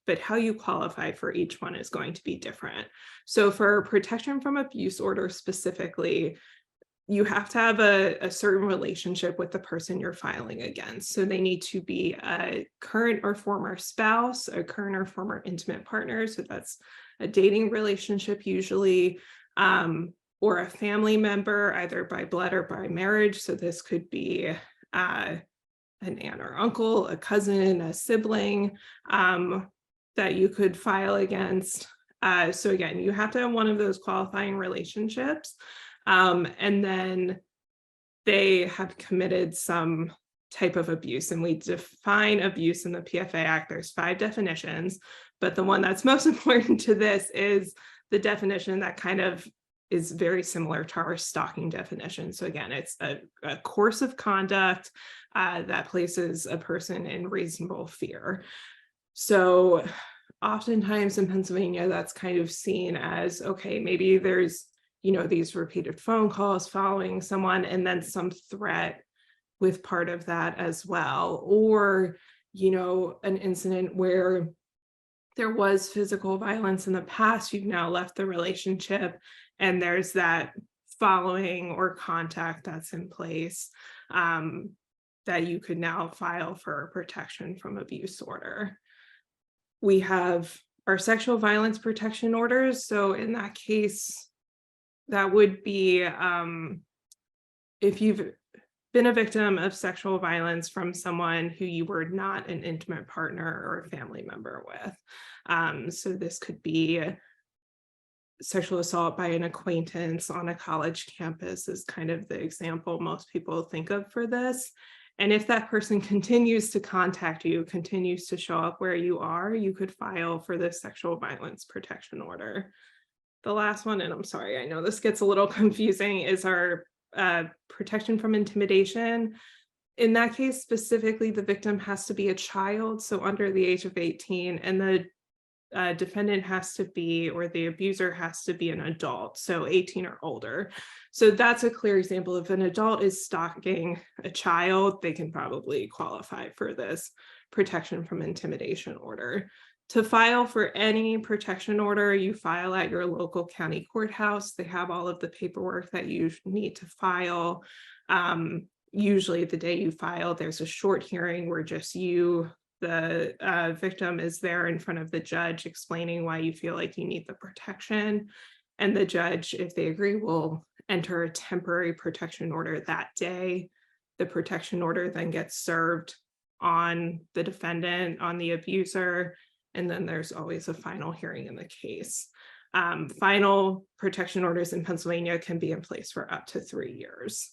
but how you qualify for each one is going to be different. So for protection from abuse order specifically, you have to have a certain relationship with the person you're filing against. So they need to be a current or former spouse, a current or former intimate partner. So that's a dating relationship usually, or a family member, either by blood or by marriage. So this could be an aunt or uncle, a cousin, a sibling that you could file against. So again, you have to have one of those qualifying relationships. And then they have committed some type of abuse. And we define abuse in the PFA Act. There's 5 definitions, but the one that's most important to this is the definition that kind of is very similar to our stalking definition. So again, it's a course of conduct that places a person in reasonable fear. So oftentimes in Pennsylvania, that's kind of seen as, okay, maybe there's, these repeated phone calls following someone and then some threat with part of that as well. Or, an incident where there was physical violence in the past, you've now left the relationship and there's that following or contact that's in place that you could now file for protection from abuse order. We have our sexual violence protection orders. So in that case, that would be if you've been a victim of sexual violence from someone who you were not an intimate partner or a family member with. So this could be sexual assault by an acquaintance on a college campus is kind of the example most people think of for this. And if that person continues to contact you, continues to show up where you are, you could file for the sexual violence protection order. The last one, and I'm sorry, I know this gets a little confusing, is our protection from intimidation. In that case, specifically, the victim has to be a child, so under the age of 18, and the defendant has to be, or the abuser has to be an adult, so 18 or older. So that's a clear example. If an adult is stalking a child, they can probably qualify for this protection from intimidation order. To file for any protection order, you file at your local county courthouse. They have all of the paperwork that you need to file. Usually the day you file, there's a short hearing where just you, the victim, is there in front of the judge explaining why you feel like you need the protection. And the judge, if they agree, will enter a temporary protection order that day. The protection order then gets served on the defendant, on the abuser, and then there's always a final hearing in the case. Final protection orders in Pennsylvania can be in place for up to 3 years.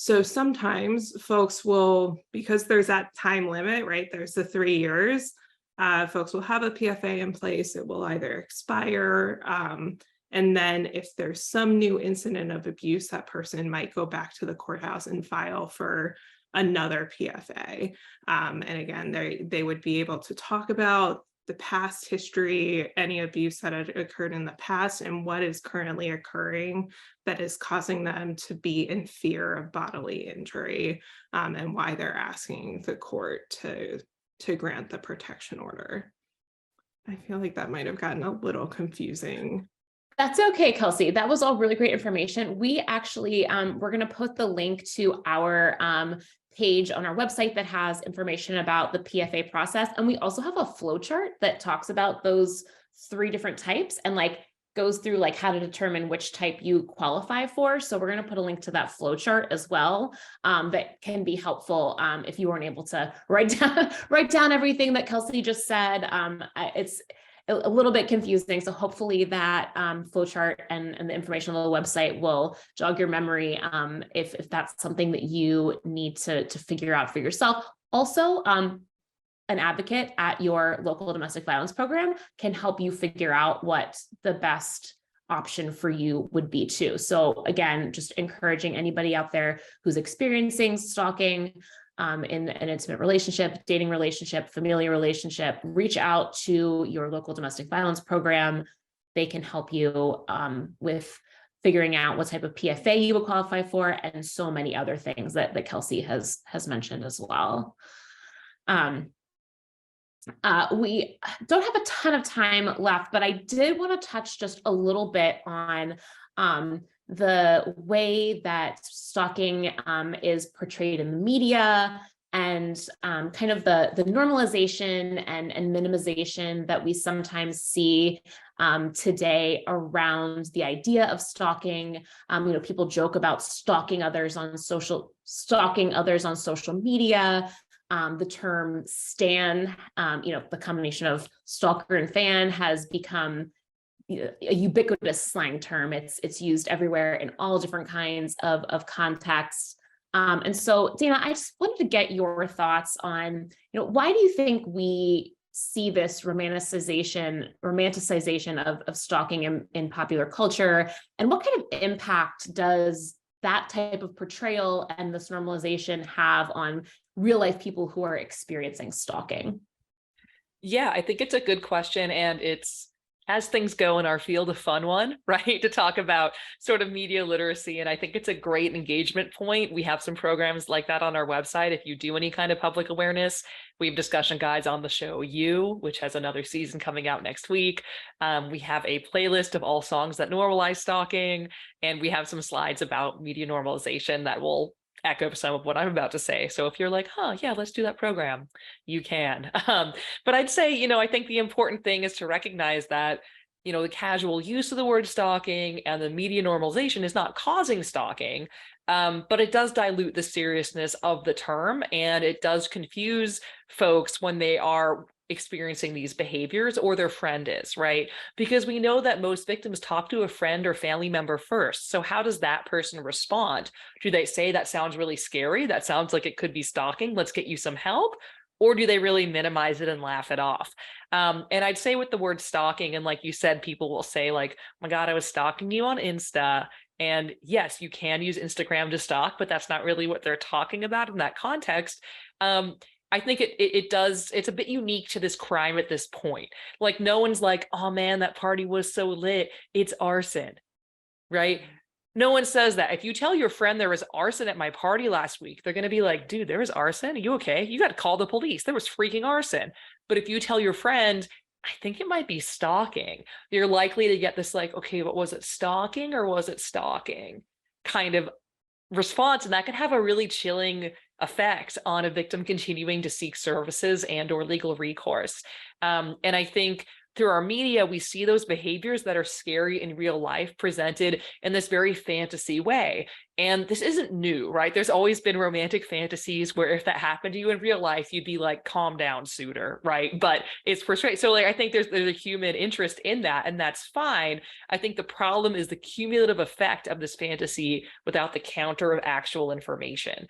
So sometimes folks will, because there's that time limit, right? There's the 3 years, folks will have a PFA in place. It will either expire, and then if there's some new incident of abuse, that person might go back to the courthouse and file for another PFA. And again, they would be able to talk about the past history, any abuse that had occurred in the past, and what is currently occurring that is causing them to be in fear of bodily injury, and why they're asking the court to grant the protection order. I feel like that might have gotten a little confusing. That's okay, Kelsie. That was all really great information. We actually, we're going to put the link to our page on our website that has information about the PFA process. And we also have a flow chart that talks about those 3 different types and like goes through like how to determine which type you qualify for. So we're going to put a link to that flow chart as well, that can be helpful if you weren't able to write down everything that Kelsie just said. It's a little bit confusing. So hopefully that flowchart and the information on the website will jog your memory if that's something that you need to figure out for yourself. Also, an advocate at your local domestic violence program can help you figure out what the best option for you would be too. So again, just encouraging anybody out there who's experiencing stalking, in an intimate relationship, dating relationship, familial relationship, reach out to your local domestic violence program. They can help you with figuring out what type of PFA you would qualify for, and so many other things that Kelsie has mentioned as well. We don't have a ton of time left, but I did want to touch just a little bit on the way that stalking is portrayed in the media, and kind of the normalization and minimization that we sometimes see today around the idea of stalking. People joke about stalking others on social media. The term stan, the combination of stalker and fan has become a ubiquitous slang term. It's used everywhere in all different kinds of contexts. And so, Dana, I just wanted to get your thoughts on, why do you think we see this romanticization of stalking in popular culture, and what kind of impact does that type of portrayal and this normalization have on real life people who are experiencing stalking? Yeah, I think it's a good question, and it's, as things go in our field, a fun one, right? To talk about sort of media literacy. And I think it's a great engagement point. We have some programs like that on our website. If you do any kind of public awareness, we have discussion guides on the show You, which has another season coming out next week. We have a playlist of all songs that normalize stalking, and we have some slides about media normalization that will echo some of what I'm about to say. So if you're like, yeah, let's do that program, you can. But I'd say, I think the important thing is to recognize that, the casual use of the word stalking and the media normalization is not causing stalking, but it does dilute the seriousness of the term, and it does confuse folks when they are experiencing these behaviors, or their friend is, right? Because we know that most victims talk to a friend or family member first. So how does that person respond? Do they say, that sounds really scary, that sounds like it could be stalking, let's get you some help? Or do they really minimize it and laugh it off? And I'd say with the word stalking, and like you said, people will say like, oh my God, I was stalking you on Insta. And yes, you can use Instagram to stalk, but that's not really what they're talking about in that context. I think it's a bit unique to this crime at this point. Like, no one's like, oh man, that party was so lit, it's arson, right? No one says that. If you tell your friend there was arson at my party last week, they're going to be like, dude, there was arson? Are you okay? You got to call the police. There was freaking arson. But if you tell your friend, I think it might be stalking, you're likely to get this like, okay, but was it stalking or was it stalking kind of response? And that could have a really chilling effect on a victim continuing to seek services and or legal recourse. And I think through our media, we see those behaviors that are scary in real life presented in this very fantasy way. And this isn't new, right? There's always been romantic fantasies where if that happened to you in real life, you'd be like, calm down, suitor, right? But it's frustrating. So like, I think there's a human interest in that, and that's fine. I think the problem is the cumulative effect of this fantasy without the counter of actual information.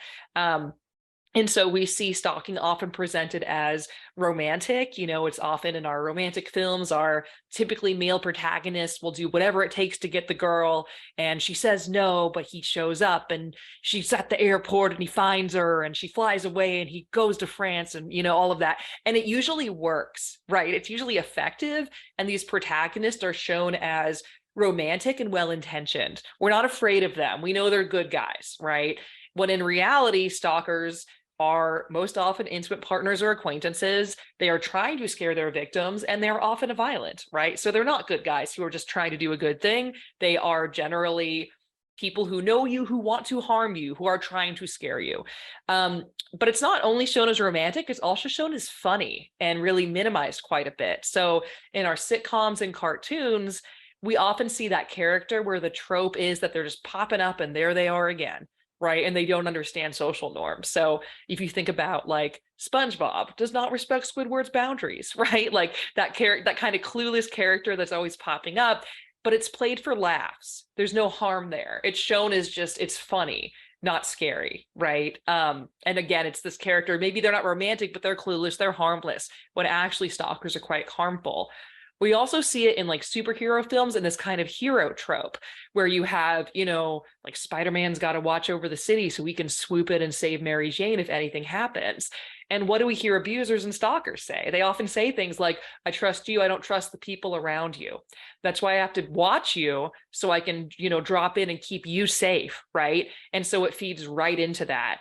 And so we see stalking often presented as romantic. It's often in our romantic films, our typically male protagonists will do whatever it takes to get the girl. And she says no, but he shows up and she's at the airport and he finds her and she flies away and he goes to France and, all of that. And it usually works, right? It's usually effective. And these protagonists are shown as romantic and well-intentioned. We're not afraid of them. We know they're good guys, right? When in reality, stalkers are most often intimate partners or acquaintances. They are trying to scare their victims, and they're often violent, right? So they're not good guys who are just trying to do a good thing. They are generally people who know you, who want to harm you, who are trying to scare you. But it's not only shown as romantic, it's also shown as funny and really minimized quite a bit. So in our sitcoms and cartoons, we often see that character where the trope is that they're just popping up and there they are again. Right. And they don't understand social norms. So if you think about like SpongeBob does not respect Squidward's boundaries, right? Like that kind of clueless character that's always popping up, but it's played for laughs. There's no harm there. It's shown as just, it's funny, not scary, right? And again, it's this character, maybe they're not romantic, but they're clueless, they're harmless, when actually stalkers are quite harmful. We also see it in like superhero films and this kind of hero trope where you have, like Spider-Man's got to watch over the city so we can swoop in and save Mary Jane if anything happens. And what do we hear abusers and stalkers say? They often say things like, I trust you, I don't trust the people around you. That's why I have to watch you so I can, drop in and keep you safe, right? And so it feeds right into that.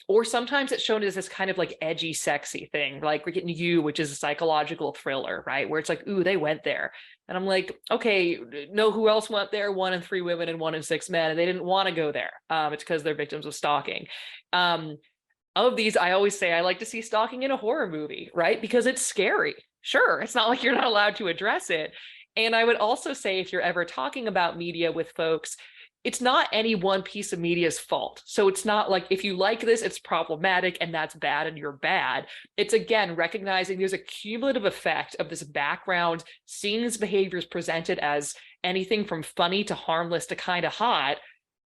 Or sometimes it's shown as this kind of like edgy, sexy thing, like we're getting You, which is a psychological thriller, right? Where it's like, ooh, they went there. And I'm like, okay, know who else went there? 1 in 3 women and 1 in 6 men. And they didn't want to go there. It's because they're victims of stalking. Of these, I always say I like to see stalking in a horror movie, right? Because it's scary. Sure, it's not like you're not allowed to address it. And I would also say if you're ever talking about media with folks, it's not any one piece of media's fault. So it's not like if you like this, it's problematic and that's bad and you're bad. It's again, recognizing there's a cumulative effect of this background, seeing these behaviors presented as anything from funny to harmless to kind of hot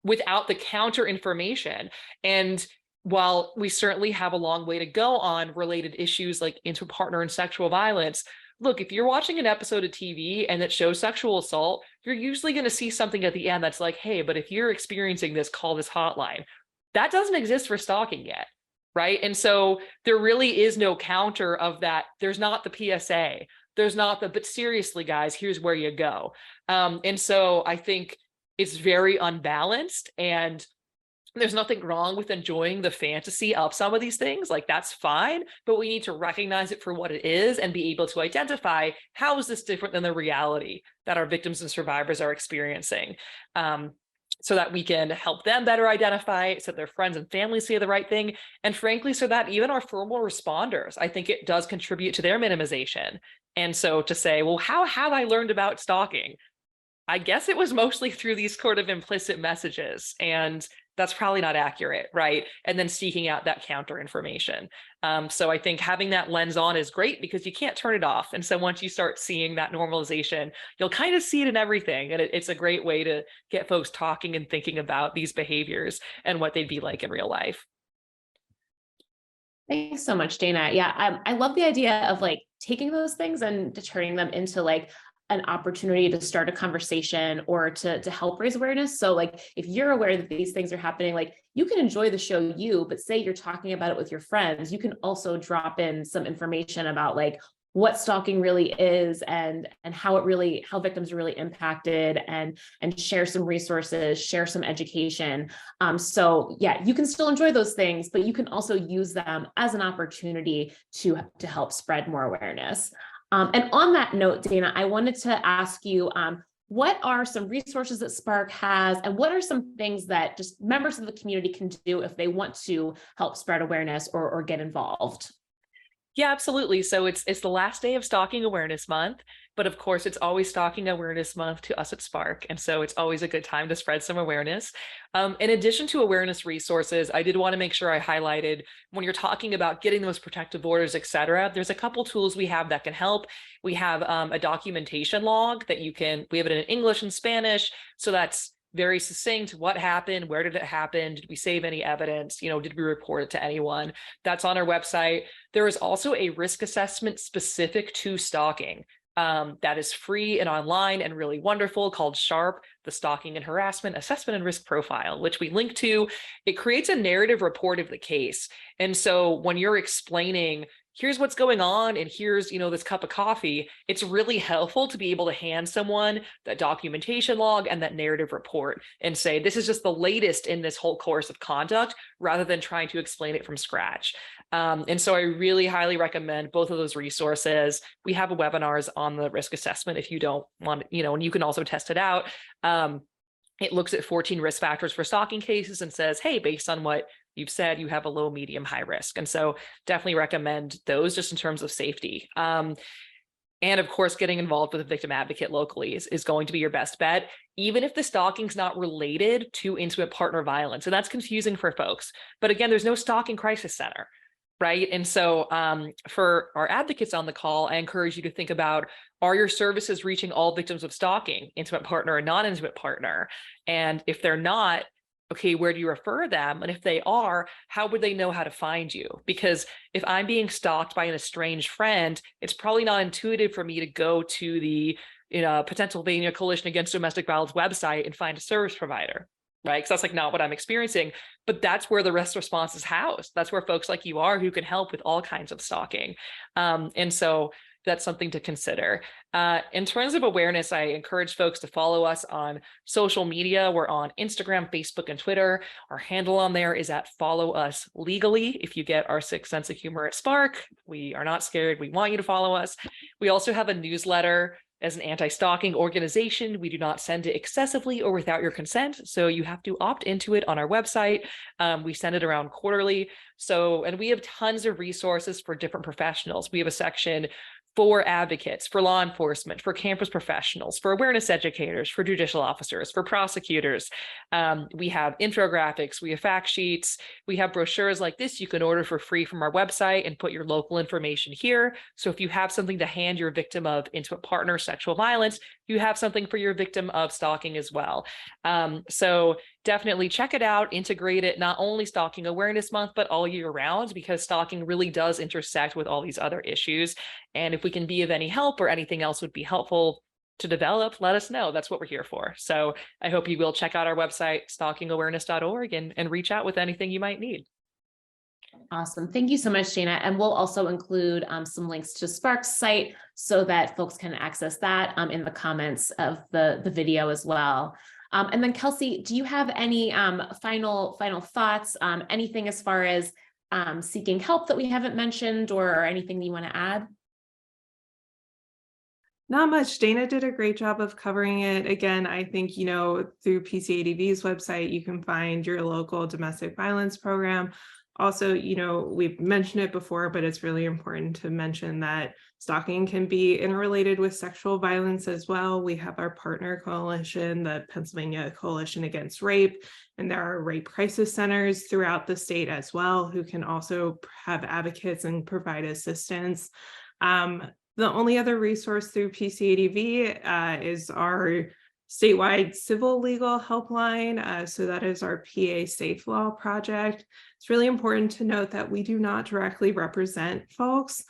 without the counter information. And while we certainly have a long way to go on related issues like inter-partner and sexual violence, look, if you're watching an episode of TV and it shows sexual assault, you're usually going to see something at the end that's like, hey, but if you're experiencing this, call this hotline. That doesn't exist for stalking yet, right? And so there really is no counter of that. There's not the PSA. There's not the, but seriously, guys, here's where you go. And so I think it's very unbalanced, and there's nothing wrong with enjoying the fantasy of some of these things. Like that's fine, but we need to recognize it for what it is and be able to identify how is this different than the reality that our victims and survivors are experiencing, so that we can help them better identify it, so their friends and family say the right thing. And frankly, so that even our formal responders, I think it does contribute to their minimization. And so to say, well, how have I learned about stalking? I guess it was mostly through these sort of implicit messages, and that's probably not accurate, right? And then seeking out that counter information. So I think having that lens on is great because you can't turn it off. And so once you start seeing that normalization, you'll kind of see it in everything. And it's a great way to get folks talking and thinking about these behaviors and what they'd be like in real life. Thanks so much, Dana. Yeah, I love the idea of like taking those things and turning them into like an opportunity to start a conversation or to help raise awareness. So like, if you're aware that these things are happening, like you can enjoy the show You, but say you're talking about it with your friends, you can also drop in some information about like what stalking really is and how victims are really impacted, and share some resources, share some education. So yeah, you can still enjoy those things, but you can also use them as an opportunity to help spread more awareness. And on that note, Dana, I wanted to ask you, what are some resources that SPARC has, and what are some things that just members of the community can do if they want to help spread awareness or get involved? Yeah, absolutely. So it's the last day of Stalking Awareness Month, but of course it's always Stalking Awareness Month to us at SPARC. And so it's always a good time to spread some awareness. In addition to awareness resources, I did want to make sure I highlighted when you're talking about getting those protective orders, et cetera, there's a couple tools we have that can help. We have a documentation log that we have it in English and Spanish. So that's very succinct. What happened? Where did it happen? Did we save any evidence? Did we report it to anyone? That's on our website. There is also a risk assessment specific to stalking that is free and online and really wonderful, called SHARP, the Stalking and Harassment Assessment and Risk Profile, which we link to. It creates a narrative report of the case. And so when you're explaining, here's what's going on, and here's, this cup of coffee, it's really helpful to be able to hand someone that documentation log and that narrative report and say, this is just the latest in this whole course of conduct, rather than trying to explain it from scratch. And so I really highly recommend both of those resources. We have webinars on the risk assessment if you don't want, and you can also test it out. It looks at 14 risk factors for stalking cases and says, hey, based on what you've said, you have a low, medium, high risk. And so definitely recommend those just in terms of safety. And of course, getting involved with a victim advocate locally is going to be your best bet, even if the stalking's not related to intimate partner violence. And that's confusing for folks. But again, there's no stalking crisis center, right? And so for our advocates on the call, I encourage you to think about, are your services reaching all victims of stalking, intimate partner and non-intimate partner? And if they're not, okay, where do you refer them? And if they are, how would they know how to find you? Because if I'm being stalked by an estranged friend, it's probably not intuitive for me to go to the Pennsylvania Coalition Against Domestic Violence website and find a service provider, right? Because that's not what I'm experiencing. But that's where the risk response is housed. That's where folks like you are, who can help with all kinds of stalking. And so that's something to consider. In terms of awareness, I encourage folks to follow us on social media. We're on Instagram, Facebook, and Twitter. Our handle on there is at Follow Us Legally. If you get our sick sense of humor at SPARC, we are not scared. We want you to follow us. We also have a newsletter. As an anti-stalking organization, we do not send it excessively or without your consent, so you have to opt into it on our website. We send it around quarterly. And we have tons of resources for different professionals. We have a section for advocates, for law enforcement, for campus professionals, for awareness educators, for judicial officers, for prosecutors. We have infographics, we have fact sheets, we have brochures like this you can order for free from our website and put your local information here. So if you have something to hand your victim of intimate partner sexual violence, you have something for your victim of stalking as well. So definitely check it out, integrate it, not only Stalking Awareness Month, but all year round, because stalking really does intersect with all these other issues. And if we can be of any help or anything else would be helpful to develop, let us know. That's what we're here for. So I hope you will check out our website, stalkingawareness.org, and reach out with anything you might need. Awesome. Thank you so much, Dana. And we'll also include some links to SPARC's site so that folks can access that in the comments of the video as well. And then Kelsie, do you have any final thoughts, anything as far as seeking help that we haven't mentioned, or anything that you want to add? Not much. Dana did a great job of covering it. Again, I think, through PCADV's website, you can find your local domestic violence program. Also, we've mentioned it before, but it's really important to mention that stalking can be interrelated with sexual violence as well. We have our partner coalition, the Pennsylvania Coalition Against Rape, and there are rape crisis centers throughout the state as well, who can also have advocates and provide assistance. The only other resource through PCADV is our statewide civil legal helpline. So that is our PA Safe Law project. It's really important to note that we do not directly represent folks.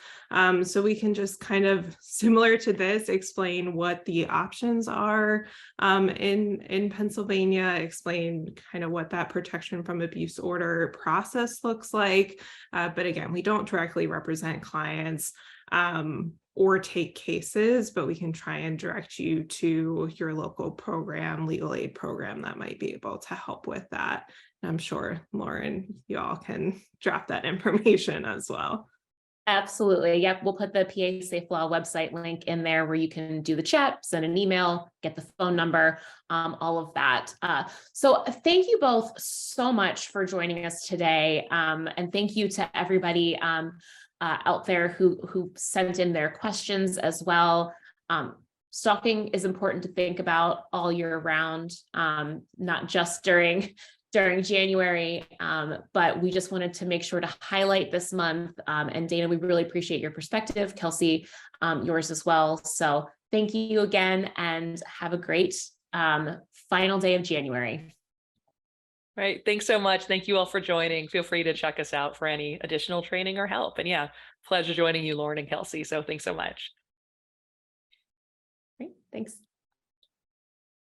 So we can just kind of, similar to this, explain what the options are in Pennsylvania, explain kind of what that protection from abuse order process looks like. But again, we don't directly represent clients or take cases, but we can try and direct you to your local program, legal aid program, that might be able to help with that. And I'm sure, Lauren, you all can drop that information as well. Absolutely. Yep. We'll put the PA Safe Law website link in there where you can do the chat, send an email, get the phone number, all of that. So thank you both so much for joining us today. And thank you to everybody out there who sent in their questions as well. Stalking is important to think about all year round, not just during January, but we just wanted to make sure to highlight this month. And Dana, we really appreciate your perspective. Kelsie, yours as well. So thank you again, and have a great final day of January. Right. Thanks so much. Thank you all for joining. Feel free to check us out for any additional training or help. And yeah, pleasure joining you, Lauren and Kelsie. So thanks so much. Great. Thanks.